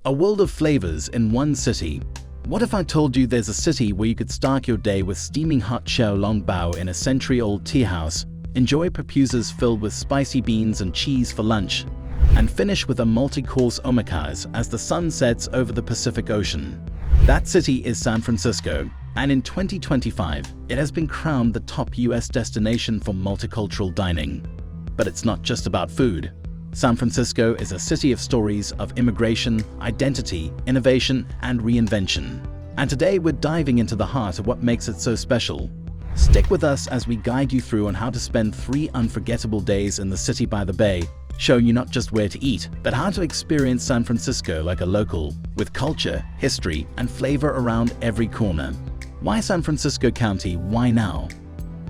A world of flavors in one city. What if I told you there's a city where you could start your day with steaming hot xiao long bao in a century-old tea house, enjoy pupusas filled with spicy beans and cheese for lunch, and finish with a multi-course omakase as the sun sets over the Pacific Ocean? That city is San Francisco, and in 2025, it has been crowned the top US destination for multicultural dining. But it's not just about food. San Francisco is a city of stories of immigration, identity, innovation, and reinvention. And today we're diving into the heart of what makes it so special. Stick with us as we guide you through on how to spend 3 unforgettable days in the city by the bay, showing you not just where to eat, but how to experience San Francisco like a local, with culture, history, and flavor around every corner. Why San Francisco County? Why now?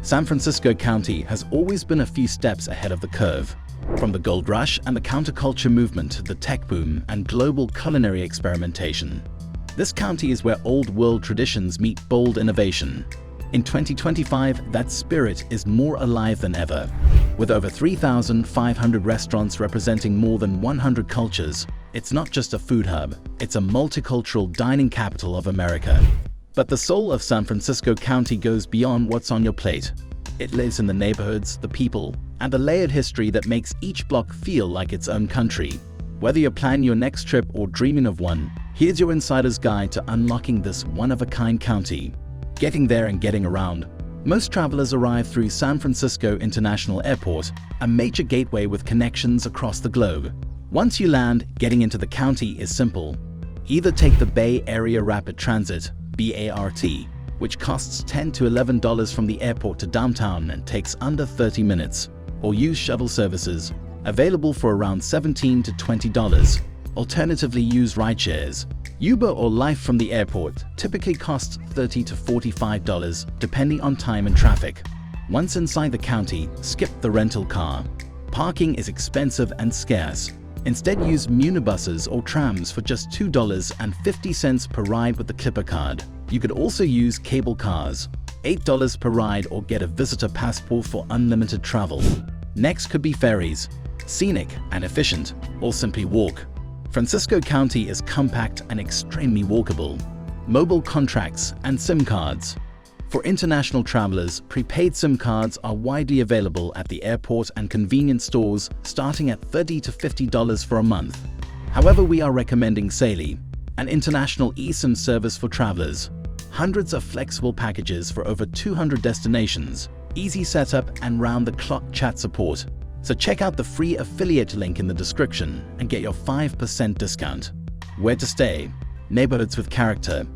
San Francisco County has always been a few steps ahead of the curve. From the gold rush and the counterculture movement to the tech boom and global culinary experimentation, this county is where old world traditions meet bold innovation. In 2025, that spirit is more alive than ever. With over 3,500 restaurants representing more than 100 cultures, it's not just a food hub, it's a multicultural dining capital of America. But the soul of San Francisco County goes beyond what's on your plate. It lives in the neighborhoods, the people, and the layered history that makes each block feel like its own country. Whether you're planning your next trip or dreaming of one, here's your insider's guide to unlocking this one-of-a-kind county. Getting there and getting around. Most travelers arrive through San Francisco International Airport, a major gateway with connections across the globe. Once you land, getting into the county is simple. Either take the Bay Area Rapid Transit, BART, which costs $10 to $11 from the airport to downtown and takes under 30 minutes, or use shuttle services, available for around $17 to $20. Alternatively, use rideshares. Uber or Lyft from the airport typically costs $30 to $45, depending on time and traffic. Once inside the county, skip the rental car. Parking is expensive and scarce. Instead, use minibuses or trams for just $2.50 per ride with the Clipper card. You could also use cable cars, $8 per ride, or get a visitor passport for unlimited travel. Next could be ferries, scenic and efficient, or simply walk. Francisco County is compact and extremely walkable. Mobile contracts and SIM cards. For international travelers, prepaid SIM cards are widely available at the airport and convenience stores, starting at $30 to $50 for a month. However, we are recommending Saili, an international eSIM service for travelers. Hundreds of flexible packages for over 200 destinations, easy setup, and round-the-clock chat support. So check out the free affiliate link in the description and get your 5% discount. Where to stay? Neighborhoods with character.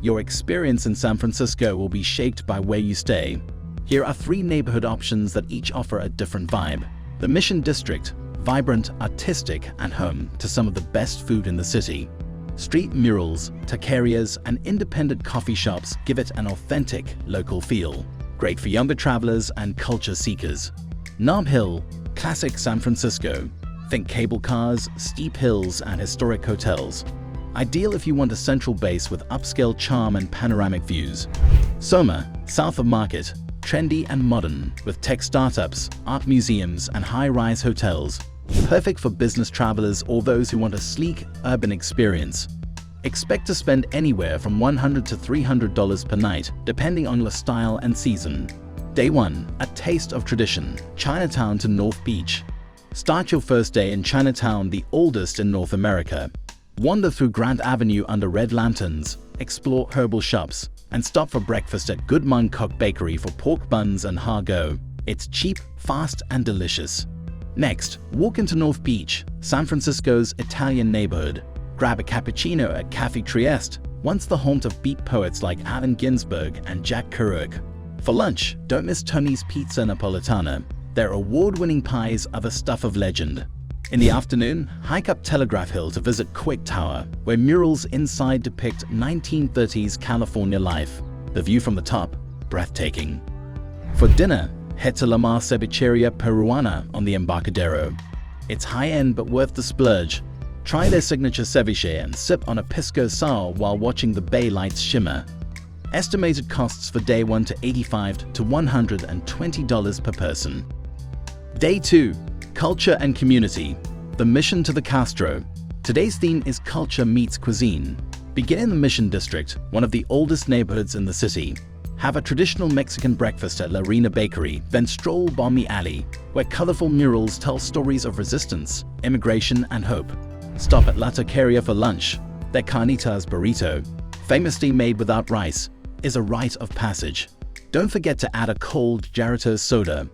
Your experience in San Francisco will be shaped by where you stay. Here are 3 neighborhood options that each offer a different vibe. The Mission District, vibrant, artistic, and home to some of the best food in the city. Street murals, taquerias, and independent coffee shops give it an authentic, local feel. Great for younger travelers and culture seekers. Nob Hill, classic San Francisco. Think cable cars, steep hills, and historic hotels. Ideal if you want a central base with upscale charm and panoramic views. Soma, south of Market, trendy and modern, with tech startups, art museums, and high-rise hotels. Perfect for business travelers or those who want a sleek, urban experience. Expect to spend anywhere from $100 to $300 per night, depending on your style and season. Day 1, a taste of tradition, Chinatown to North Beach. Start your first day in Chinatown, the oldest in North America. Wander through Grant Avenue under red lanterns, explore herbal shops, and stop for breakfast at Good Mon Cook Bakery for pork buns and hargao. It's cheap, fast, and delicious. Next, walk into North Beach, San Francisco's Italian neighborhood. Grab a cappuccino at Café Trieste, once the home of beat poets like Allen Ginsberg and Jack Kerouac. For lunch, don't miss Tony's Pizza Napolitana. Their award-winning pies are the stuff of legend. In the afternoon, hike up Telegraph Hill to visit Quick Tower, where murals inside depict 1930s California life. The view from the top, breathtaking. For dinner, head to La Mar Cevicheria Peruana on the Embarcadero. It's high-end but worth the splurge. Try their signature ceviche and sip on a pisco sour while watching the bay lights shimmer. Estimated costs for day 1 to $85 to $120 per person. Day 2. Culture and community. The Mission to the Castro. Today's theme is culture meets cuisine. Begin in the Mission District, one of the oldest neighborhoods in the city. Have a traditional Mexican breakfast at La Reina Bakery, then stroll Balmy Alley, where colorful murals tell stories of resistance, immigration, and hope. Stop at La Taqueria for lunch. Their carnitas burrito, famously made without rice, is a rite of passage. Don't forget to add a cold Jarrito soda.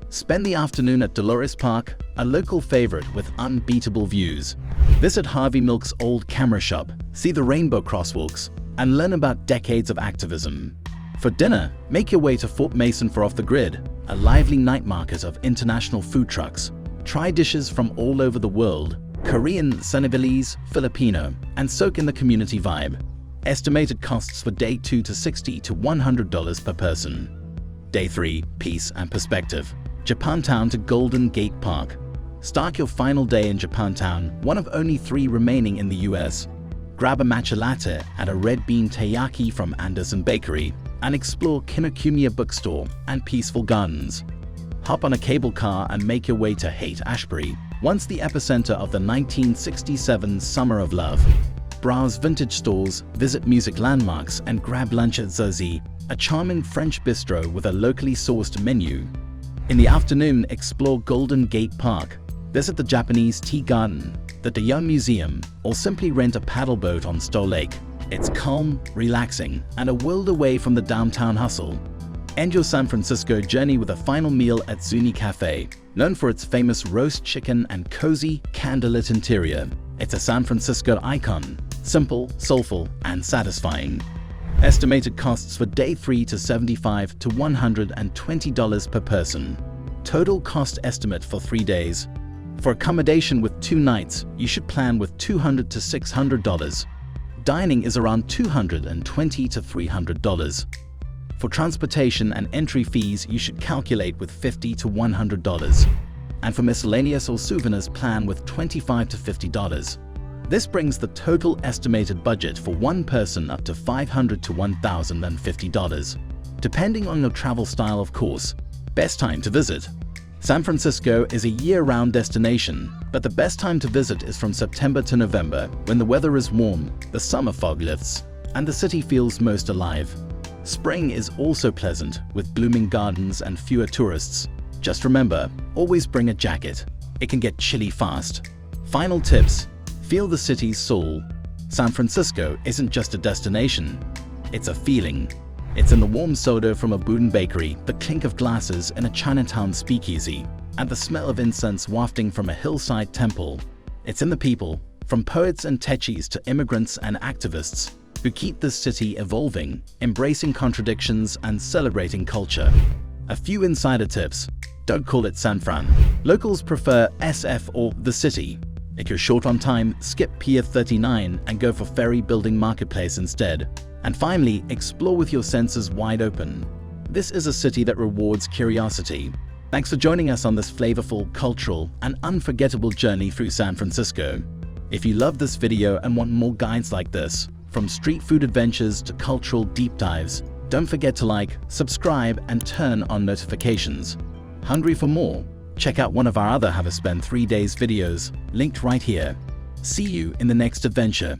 Spend the afternoon at Dolores Park, a local favorite with unbeatable views. Visit Harvey Milk's old camera shop, see the rainbow crosswalks, and learn about decades of activism. For dinner, make your way to Fort Mason for Off the Grid, a lively night market of international food trucks. Try dishes from all over the world, Korean, Senegalese, Filipino, and soak in the community vibe. Estimated costs for Day 2 to $60 to $100 per person. Day 3, Peace and Perspective. Japantown to Golden Gate Park. Start your final day in Japantown, one of only 3 remaining in the US. Grab a matcha latte and a red bean taiyaki from Anderson Bakery, and explore Kinokuniya Bookstore and Peaceful Gardens. Hop on a cable car and make your way to Haight-Ashbury, once the epicenter of the 1967 Summer of Love. Browse vintage stores, visit music landmarks, and grab lunch at Zazie, a charming French bistro with a locally sourced menu. In the afternoon, explore Golden Gate Park, visit the Japanese Tea Garden, the Daeyeon Museum, or simply rent a paddle boat on Stowe Lake. It's calm, relaxing, and a world away from the downtown hustle. End your San Francisco journey with a final meal at Zuni Cafe, known for its famous roast chicken and cozy, candlelit interior. It's a San Francisco icon, simple, soulful, and satisfying. Estimated costs for Day 3 to $75 to $120 per person. Total cost estimate for 3 days. For accommodation with 2 nights, you should plan with $200 to $600. Dining is around $220 to $300. For transportation and entry fees, you should calculate with $50 to $100. And for miscellaneous or souvenirs, plan with $25 to $50. This brings the total estimated budget for one person up to $500 to $1,050. Depending on your travel style, of course. Best time to visit. San Francisco is a year-round destination, but the best time to visit is from September to November, when the weather is warm, the summer fog lifts, and the city feels most alive. Spring is also pleasant, with blooming gardens and fewer tourists. Just remember, always bring a jacket. It can get chilly fast. Final tips. Feel the city's soul. San Francisco isn't just a destination, it's a feeling. It's in the warm soda from a Boudin bakery, the clink of glasses in a Chinatown speakeasy, and the smell of incense wafting from a hillside temple. It's in the people, from poets and techis to immigrants and activists, who keep this city evolving, embracing contradictions and celebrating culture. A few insider tips. Don't call it San Fran. Locals prefer SF or the city. If you're short on time, skip Pier 39 and go for Ferry Building Marketplace instead. And finally, explore with your senses wide open. This is a city that rewards curiosity. Thanks for joining us on this flavorful, cultural, and unforgettable journey through San Francisco. If you love this video and want more guides like this, from street food adventures to cultural deep dives, don't forget to like, subscribe, and turn on notifications. Hungry for more? Check out one of our other Have a Spend 3 Days videos, linked right here. See you in the next adventure.